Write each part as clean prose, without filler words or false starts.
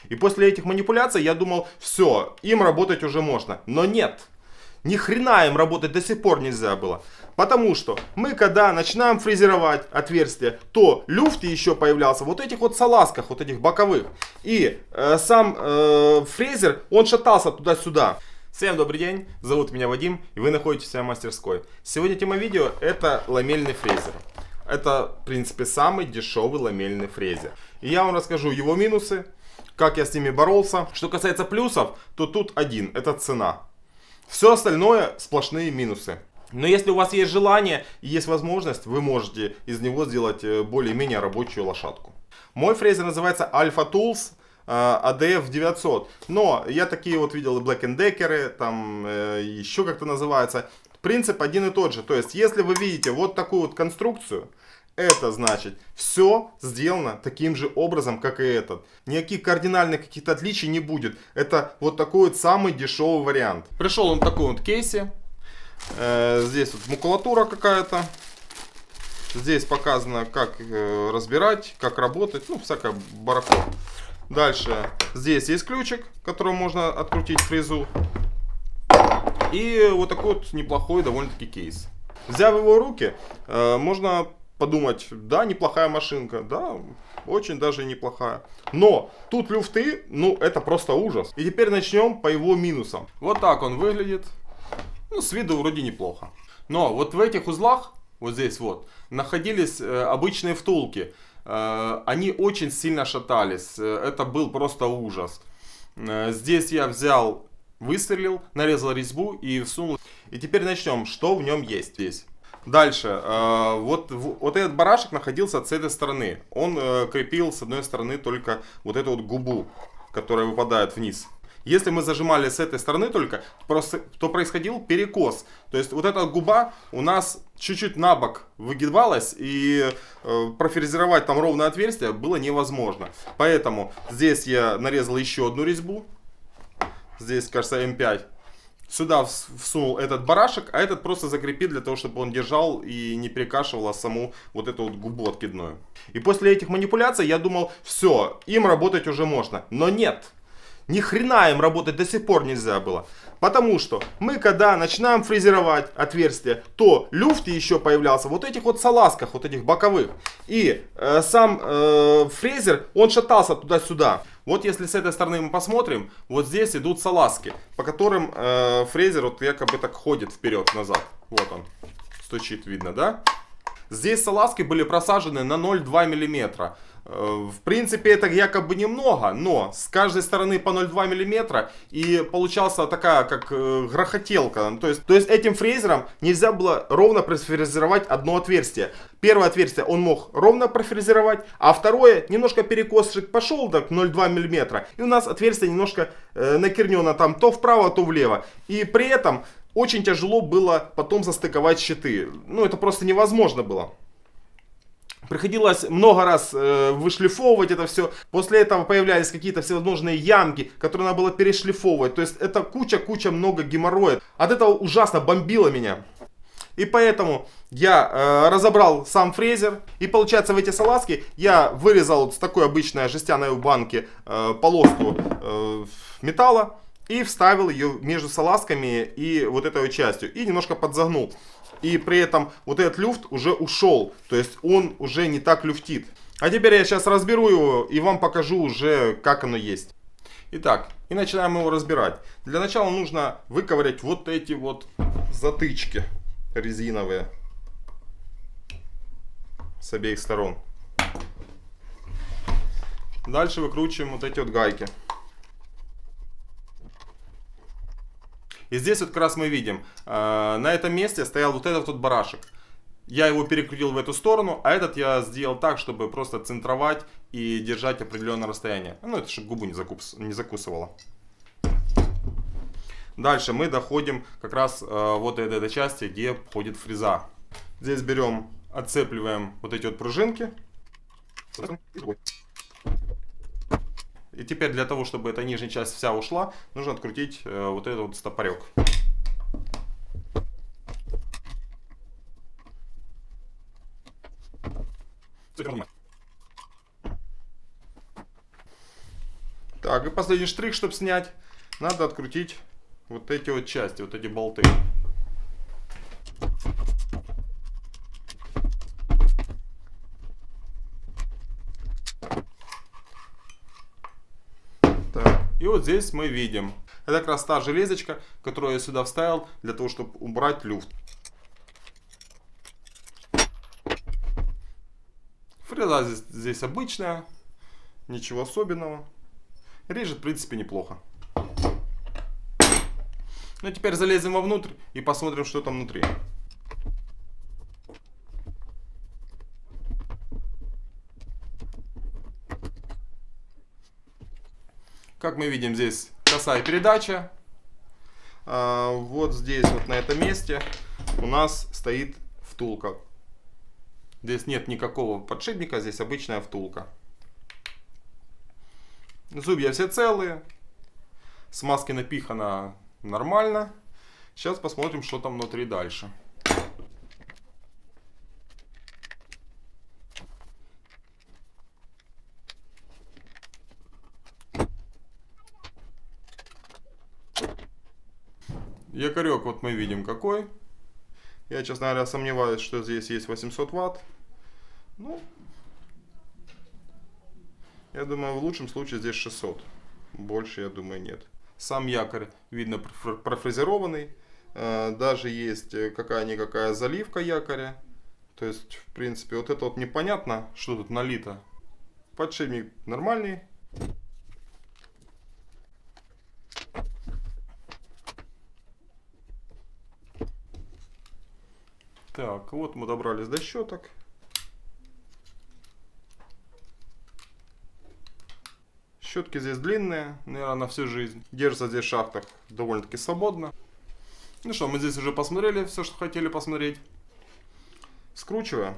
И после этих манипуляций я думал, все, им работать уже можно. Но нет. Ни хрена им работать до сих пор нельзя было. Потому что мы когда начинаем фрезеровать отверстия, то люфт еще появлялся вот этих вот салазках, вот этих боковых. И сам фрезер, он шатался туда-сюда. Всем добрый день, зовут меня Вадим, и вы находитесь в своей мастерской. Сегодня тема видео — это ламельный фрезер. Это, в принципе, самый дешевый ламельный фрезер. И я вам расскажу его минусы, как я с ними боролся. Что касается плюсов, то тут один — это цена. Все остальное сплошные минусы. Но если у вас есть желание и есть возможность, вы можете из него сделать более-менее рабочую лошадку. Мой фрезер называется Alpha Tools ADF 900. Но я такие вот видел и Black & Decker, там еще как-то называется. Принцип один и тот же. То есть, если вы видите вот такую вот конструкцию, это значит, все сделано таким же образом, как и этот. Никаких кардинальных каких-то отличий не будет. Это вот такой вот самый дешевый вариант. Пришел он в таком вот кейсе. Здесь вот макулатура какая-то. Здесь показано, как разбирать, как работать. Ну, всякое барахло. Дальше здесь есть ключик, которым можно открутить фрезу. И вот такой вот неплохой довольно-таки кейс. Взяв его в руки, можно подумать, да, неплохая машинка, да, очень даже неплохая. Но тут люфты, ну, это просто ужас. И теперь начнем по его минусам. Вот так он выглядит. Ну, с виду вроде неплохо. Но вот в этих узлах, вот здесь вот, находились обычные втулки. Они очень сильно шатались. Это был просто ужас. Здесь я взял, выстрелил, нарезал резьбу и всунул. И теперь начнем, что в нем есть здесь. Дальше, вот этот барашек находился с этой стороны. Он крепил с одной стороны только вот эту вот губу, которая выпадает вниз. Если мы зажимали с этой стороны только, то происходил перекос. То есть вот эта губа у нас чуть-чуть на бок выгибалась, и профрезеровать там ровное отверстие было невозможно. Поэтому здесь я нарезал еще одну резьбу. Здесь, кажется, М5. Сюда всунул этот барашек, а этот просто закрепит для того, чтобы он держал и не перекашивал саму вот эту вот губу откидную. И после этих манипуляций я думал, все, им работать уже можно. Но нет. Ни хрена им работать до сих пор нельзя было. Потому что мы когда начинаем фрезеровать отверстия, то люфт еще появлялся вот этих вот салазках, вот этих боковых. И сам фрезер, он шатался туда-сюда. Вот если с этой стороны мы посмотрим, вот здесь идут салазки, по которым фрезер вот якобы так ходит вперед-назад. Вот он, стучит, видно, да? Здесь салазки были просажены на 0,2 мм. В принципе, это якобы немного, но с каждой стороны по 0,2 мм, и получалась такая, как грохотелка. То есть этим фрезером нельзя было ровно профрезеровать одно отверстие. Первое отверстие он мог ровно профрезеровать, а второе немножко перекосшик пошел, так 0,2 мм. И у нас отверстие немножко накернено там то вправо, то влево. И при этом очень тяжело было потом застыковать щиты. Ну, это просто невозможно было. Приходилось много раз вышлифовывать это все. После этого появлялись какие-то всевозможные ямки, которые надо было перешлифовывать. То есть это куча много геморроя. От этого ужасно бомбило меня. И поэтому я разобрал сам фрезер. И получается, в эти салазки я вырезал вот с такой обычной жестяной банки полоску металла. И вставил ее между салазками и вот этой вот частью. И немножко подзагнул. И при этом вот этот люфт уже ушел. То есть он уже не так люфтит. А теперь я сейчас разберу его и вам покажу уже, как оно есть. Итак, и начинаем его разбирать. Для начала нужно выковырять вот эти вот затычки резиновые с обеих сторон. Дальше выкручиваем вот эти вот гайки. И здесь вот как раз мы видим, на этом месте стоял вот этот вот барашек. Я его перекрутил в эту сторону, а этот я сделал так, чтобы просто центровать и держать определенное расстояние. Ну, это чтобы губу не закусывало. Дальше мы доходим как раз вот этой части, где входит фреза. Здесь берем, отцепливаем вот эти вот пружинки. И теперь для того, чтобы эта нижняя часть вся ушла, нужно открутить вот этот вот стопорек. Так, и последний штрих, чтобы снять, надо открутить вот эти вот части, вот эти болты. Так, и вот здесь мы видим, это как раз та железочка, которую я сюда вставил для того, чтобы убрать люфт. Фреза здесь обычная, ничего особенного. Режет, в принципе, неплохо. Ну, теперь залезем вовнутрь и посмотрим, что там внутри. Как мы видим, здесь косая передача. Вот здесь, вот на этом месте, у нас стоит втулка. Здесь нет никакого подшипника, здесь обычная втулка. Зубья все целые. Смазки напихано нормально. Сейчас посмотрим, что там внутри дальше. Якорек вот мы видим какой. Я, честно говоря, сомневаюсь, что здесь есть 800 ватт. Ну, я думаю, в лучшем случае здесь 600. Больше, я думаю, нет. Сам якорь, видно, профрезерованный. Даже есть какая-никакая заливка якоря. То есть, в принципе, вот это вот непонятно, что тут налито. Подшипник нормальный. Так, вот мы добрались до щеток. Щетки здесь длинные, наверное, на всю жизнь. Держатся здесь в шахтах довольно-таки свободно. Ну что, мы здесь уже посмотрели все, что хотели посмотреть. Скручиваем.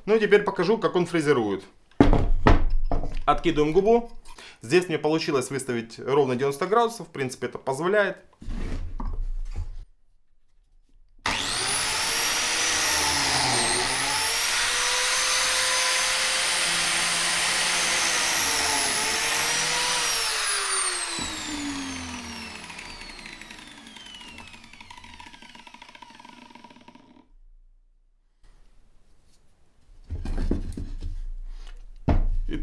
Ну и теперь покажу, как он фрезерует. Откидываем губу. Здесь мне получилось выставить ровно 90 градусов. В принципе, это позволяет.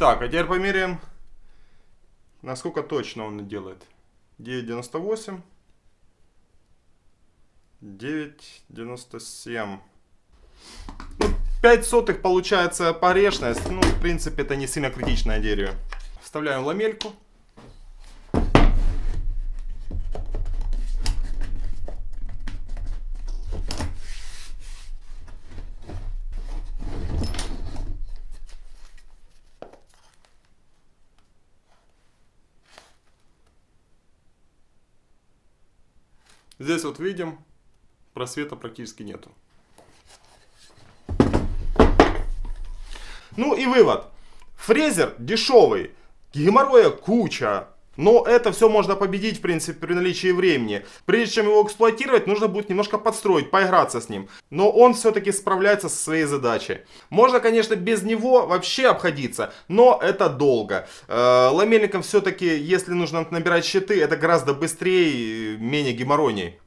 Итак, а теперь померяем, насколько точно он делает. 9,98. 9,97. Ну, 5 сотых получается погрешность. Ну, в принципе, это не сильно критичное дерево. Вставляем ламельку. Здесь вот видим, просвета практически нету. Ну и вывод. Фрезер дешевый, геморроя куча. Но это все можно победить, в принципе, при наличии времени. Прежде чем его эксплуатировать, нужно будет немножко подстроить, поиграться с ним. Но он все-таки справляется со своей задачей. Можно, конечно, без него вообще обходиться, но это долго. Ламельником все-таки, если нужно набирать щиты, это гораздо быстрее и менее геморройней.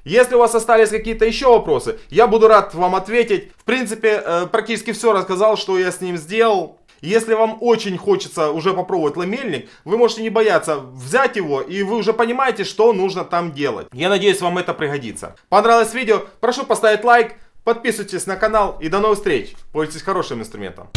Если у вас остались какие-то еще вопросы, я буду рад вам ответить. В принципе, практически все рассказал, что я с ним сделал. Если вам очень хочется уже попробовать ламельник, вы можете не бояться взять его, и вы уже понимаете, что нужно там делать. Я надеюсь, вам это пригодится. Понравилось видео? Прошу поставить лайк, подписывайтесь на канал и до новых встреч. Пользуйтесь хорошим инструментом.